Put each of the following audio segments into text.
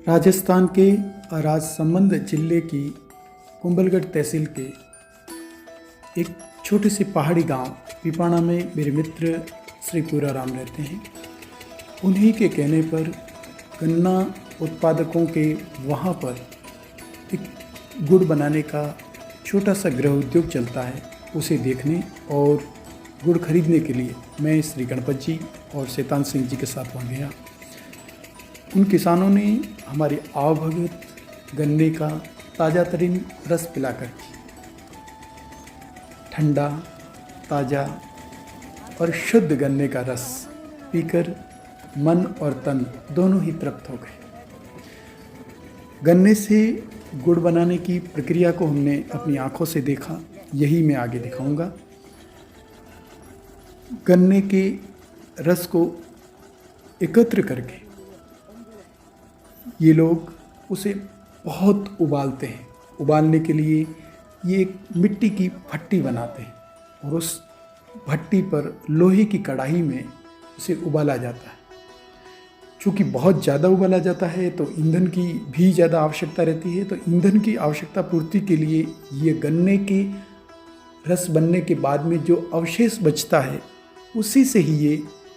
राजस्थान के राजसमंद जिले की कुंभलगढ़ तहसील के एक छोटे से पहाड़ी गांव पिपाणा में मेरे मित्र श्री पूरा राम रहते हैं। उन्हीं के कहने पर गन्ना उत्पादकों के वहाँ पर एक गुड़ बनाने का छोटा सा गृह उद्योग चलता है। उसे देखने और गुड़ खरीदने के लिए मैं श्री गणपत जी और शैतान सिंह जी के साथ वहाँ गया। उन किसानों ने हमारे आवभगत गन्ने का ताज़ा तरीन रस पिलाकर ठंडा, ताज़ा और शुद्ध गन्ने का रस पीकर मन और तन दोनों ही तृप्त हो गए। गन्ने से गुड़ बनाने की प्रक्रिया को हमने अपनी आंखों से देखा, यही मैं आगे दिखाऊंगा। गन्ने के रस को एकत्र करके ये लोग उसे बहुत उबालते हैं। उबालने के लिए ये एक मिट्टी की भट्टी बनाते हैं और उस भट्टी पर लोहे की कढ़ाई में उसे उबाला जाता है। चूँकि बहुत ज़्यादा उबाला जाता है तो ईंधन की भी ज़्यादा आवश्यकता रहती है। तो ईंधन की आवश्यकता पूर्ति के लिए ये गन्ने के रस बनने के बाद में जो अवशेष बचता है उसी से ही ये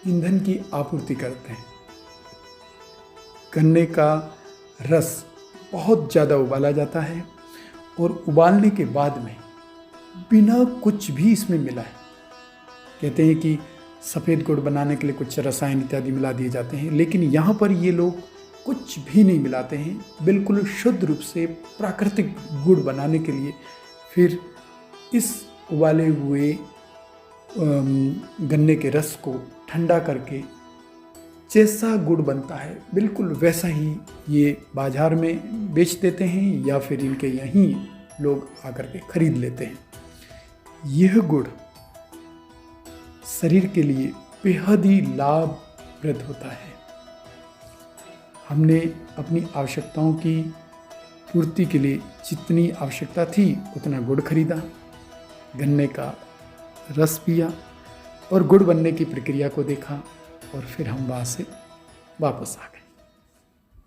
ईंधन की आपूर्ति करते हैं। गन्ने का रस बहुत ज़्यादा उबाला जाता है और उबालने के बाद में बिना कुछ भी इसमें मिला है, कहते हैं कि सफ़ेद गुड़ बनाने के लिए कुछ रसायन इत्यादि मिला दिए जाते हैं, लेकिन यहाँ पर ये लोग कुछ भी नहीं मिलाते हैं। बिल्कुल शुद्ध रूप से प्राकृतिक गुड़ बनाने के लिए फिर इस उबाले हुए गन्ने के रस को ठंडा करके जैसा गुड़ बनता है बिल्कुल वैसा ही ये बाज़ार में बेच देते हैं या फिर इनके यहीं लोग आकर के खरीद लेते हैं। यह गुड़ शरीर के लिए बेहद ही लाभप्रद होता है। हमने अपनी आवश्यकताओं की पूर्ति के लिए जितनी आवश्यकता थी उतना गुड़ खरीदा, गन्ने का रस पिया और गुड़ बनने की प्रक्रिया को देखा और फिर हम वहाँ से वापस आ गए।